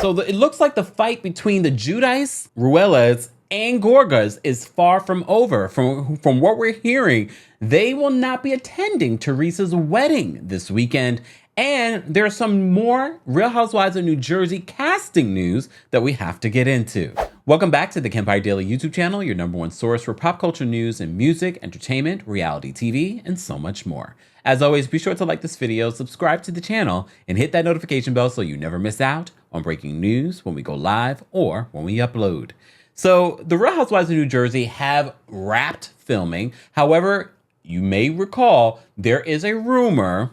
It looks like the fight between the Giudice, Ruelas, and Gorgas is far from over. From what we're hearing, they will not be attending Teresa's wedding this weekend. And there's some more Real Housewives of New Jersey casting news that we have to get into. Welcome back to the Kempire Daily YouTube channel, your #1 source for pop culture news and music, entertainment, reality TV, and so much more. As always, be sure to like this video, subscribe to the channel, and hit that notification bell so you never miss out on breaking news when we go live or when we upload. So the Real Housewives of New Jersey have wrapped filming. However, you may recall there is a rumor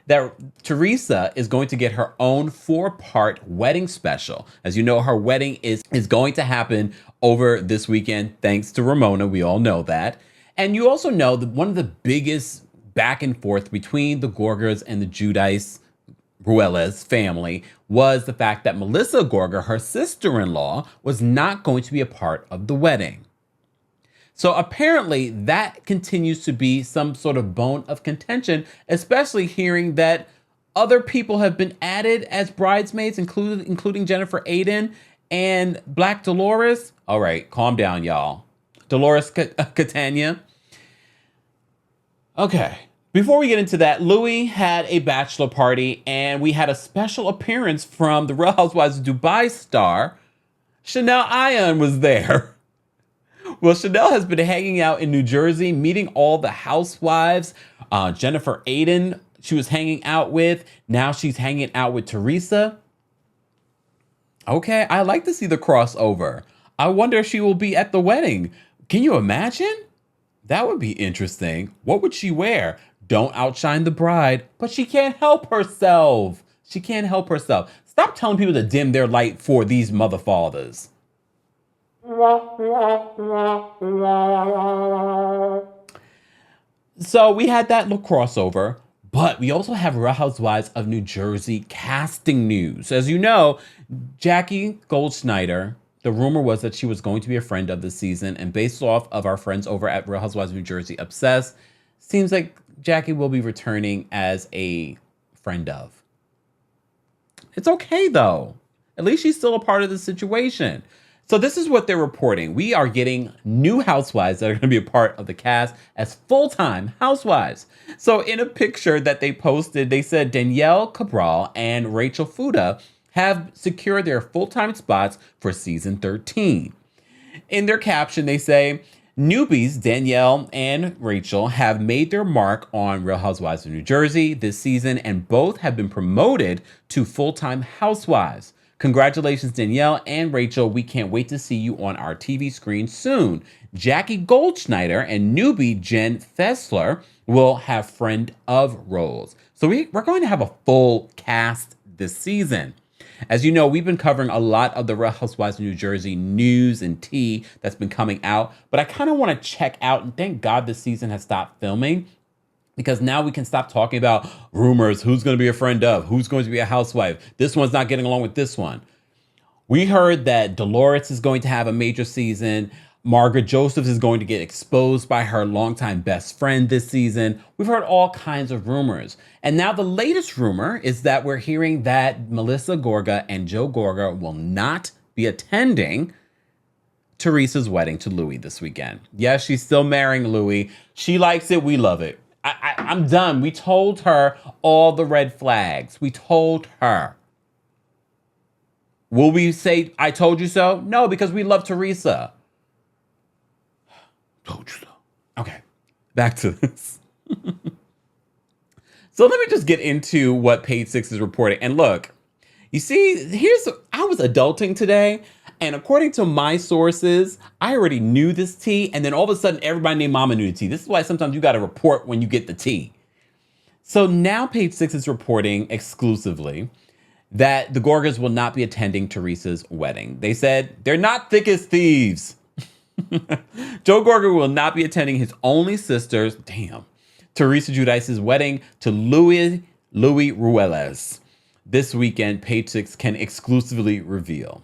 that Teresa is going to get her own 4-part wedding special. As you know, her wedding is going to happen over this weekend, thanks to Ramona. We all know that. And you also know that one of the biggest back and forth between the Gorgas and the Giudice Ruelas family was the fact that Melissa Gorga, her sister-in-law, was not going to be a part of the wedding. So apparently that continues to be some sort of bone of contention, especially hearing that other people have been added as bridesmaids, including Jennifer Aiden and Black Dolores. All right, calm down, y'all. Dolores Catania. Okay, before we get into that, Louis had a bachelor party and we had a special appearance from the Real Housewives of Dubai star. Chanel Ayan was there. Well, Chanel has been hanging out in New Jersey, meeting all the housewives. Jennifer Aiden, she was hanging out with. Now she's hanging out with Teresa. Okay, I like to see the crossover. I wonder if she will be at the wedding. Can you imagine? That would be interesting. What would she wear? Don't outshine the bride, but she can't help herself. She can't help herself. Stop telling people to dim their light for these mother fathers. So we had that little crossover, but we also have Real Housewives of New Jersey casting news. As you know, Jackie Goldschneider, the rumor was that she was going to be a friend of the season, and based off of our friends over at Real Housewives of New Jersey Obsessed, seems like Jackie will be returning as a friend of. It's okay though. At least she's still a part of the situation. So this is what they're reporting. We are getting new housewives that are going to be a part of the cast as full-time housewives. So in a picture that they posted, they said Danielle Cabral and Rachel Fuda have secured their full-time spots for season 13. In their caption, they say, newbies Danielle and Rachel have made their mark on Real Housewives of New Jersey this season, and both have been promoted to full-time housewives. Congratulations, Danielle and Rachel. We can't wait to see you on our TV screen soon. Jackie Goldschneider and newbie Jen Fessler will have friend of roles. So we're going to have a full cast this season. As you know, we've been covering a lot of the Real Housewives of New Jersey news and tea that's been coming out, but I kind of want to check out, and thank God this season has stopped filming, because now we can stop talking about rumors, who's going to be a friend of, who's going to be a housewife. This one's not getting along with this one. We heard that Dolores is going to have a major season. Margaret Joseph is going to get exposed by her longtime best friend this season. We've heard all kinds of rumors. And now the latest rumor is that we're hearing that Melissa Gorga and Joe Gorga will not be attending Teresa's wedding to Louis this weekend. Yes, she's still marrying Louis. She likes it. We love it. I'm done. We told her all the red flags. We told her. Will we say, I told you so? No, because we love Teresa. Told you so. Okay, back to this. So let me just get into what Page 6 is reporting. And look, you see, I was adulting today. And according to my sources, I already knew this tea. And then all of a sudden, everybody named Mama knew the tea. This is why sometimes you got to report when you get the tea. So now Page 6 is reporting exclusively that the Gorgas will not be attending Teresa's wedding. They said they're not thick as thieves. Joe Gorga will not be attending his only sister's, Teresa Giudice's wedding to Luis Ruelas. This weekend, Page 6 can exclusively reveal.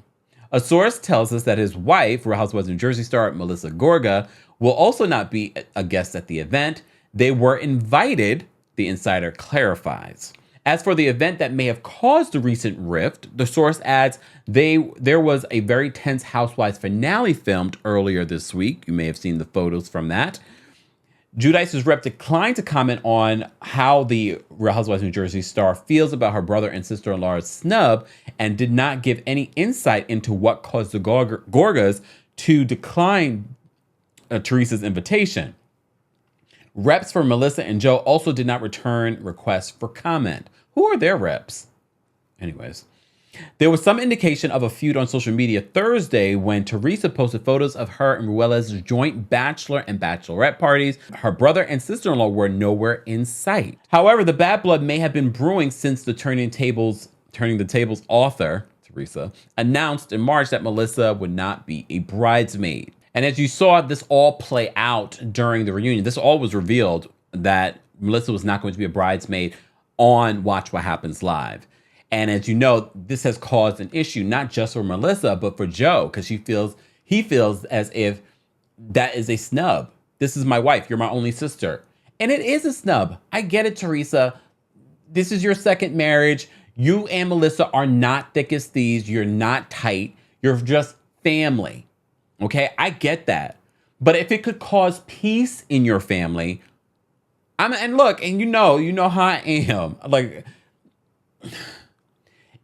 A source tells us that his wife, Real Housewives of New Jersey star Melissa Gorga, will also not be a guest at the event. They were invited, the insider clarifies. As for the event that may have caused the recent rift, the source adds there was a very tense Housewives finale filmed earlier this week. You may have seen the photos from that. Giudice's rep declined to comment on how the Real Housewives of New Jersey star feels about her brother and sister-in-law's snub, and did not give any insight into what caused the Gorgas to decline Teresa's invitation. Reps for Melissa and Joe also did not return requests for comment. Who are their reps? Anyways. There was some indication of a feud on social media Thursday when Teresa posted photos of her and Ruelas' joint bachelor and bachelorette parties. Her brother and sister-in-law were nowhere in sight. However, the bad blood may have been brewing since the Turning the Tables author, Teresa, announced in March that Melissa would not be a bridesmaid. And as you saw this all play out during the reunion, this all was revealed that Melissa was not going to be a bridesmaid on Watch What Happens Live. And as you know, this has caused an issue, not just for Melissa, but for Joe, because he feels as if that is a snub. This is my wife. You're my only sister. And it is a snub. I get it, Teresa. This is your second marriage. You and Melissa are not thick as thieves. You're not tight. You're just family. Okay? I get that. But if it could cause peace in your family, and you know how I am. Like,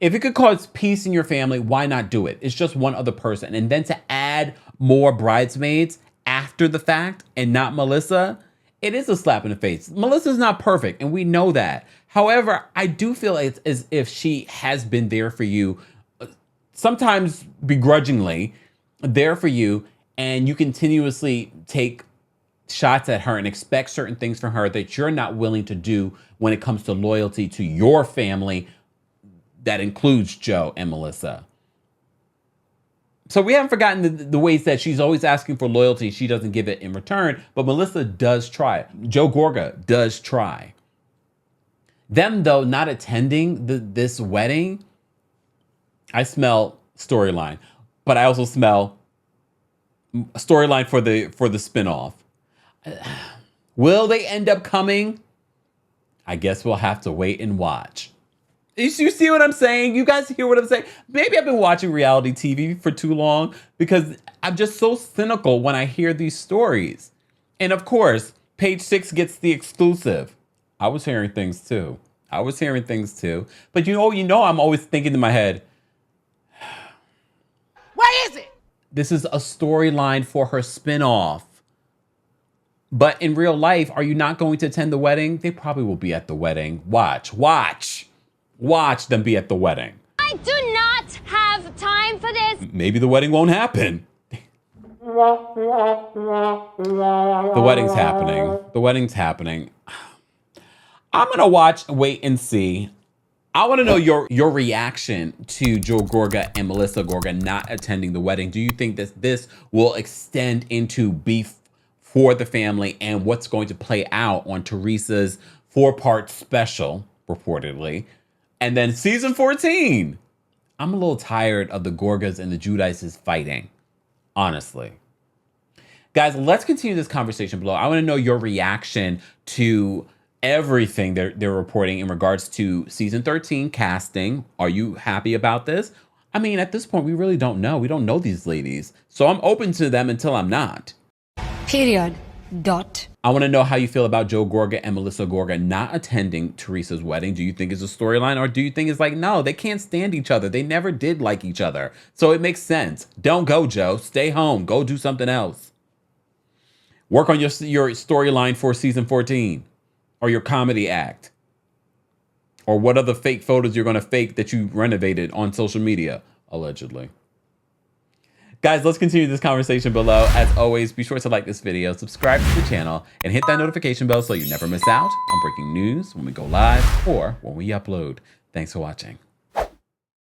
if it could cause peace in your family, why not do it? It's just one other person. And then to add more bridesmaids after the fact and not Melissa, it is a slap in the face. Melissa's not perfect, and we know that. However, I do feel it's as if she has been there for you, sometimes begrudgingly, there for you, and you continuously take shots at her and expect certain things from her that you're not willing to do when it comes to loyalty to your family. That includes Joe and Melissa. So we haven't forgotten the ways that she's always asking for loyalty. She doesn't give it in return, but Melissa does try. Joe Gorga does try. Them, though, not attending this wedding, I smell storyline, but I also smell a storyline for the spinoff. Will they end up coming? I guess we'll have to wait and watch. You see what I'm saying? You guys hear what I'm saying? Maybe I've been watching reality TV for too long because I'm just so cynical when I hear these stories. And of course, Page 6 gets the exclusive. I was hearing things too. But you know, I'm always thinking in my head, what is it? This is a storyline for her spinoff. But in real life, are you not going to attend the wedding? They probably will be at the wedding. Watch them be at the wedding. I do not have time for this. Maybe the wedding won't happen. The wedding's happening. I'm going to wait and see. I want to know your reaction to Joe Gorga and Melissa Gorga not attending the wedding. Do you think that this will extend into beef for the family and what's going to play out on Teresa's 4-part special, reportedly? And then season 14. I'm a little tired of the Gorgas and the Giudices fighting, honestly. Guys, let's continue this conversation below. I want to know your reaction to everything they're reporting in regards to season 13 casting. Are you happy about this? I mean, at this point, we really don't know. We don't know these ladies. So I'm open to them until I'm not. Period. I want to know how you feel about Joe Gorga and Melissa Gorga not attending Teresa's wedding. Do you think it's a storyline, or do you think it's like, no, they can't stand each other. They never did like each other. So it makes sense. Don't go, Joe. Stay home. Go do something else. Work on your storyline for season 14 or your comedy act. Or what other fake photos you're going to fake that you renovated on social media, allegedly. Guys, let's continue this conversation below. As always, be sure to like this video, subscribe to the channel, and hit that notification bell so you never miss out on breaking news when we go live or when we upload. Thanks for watching.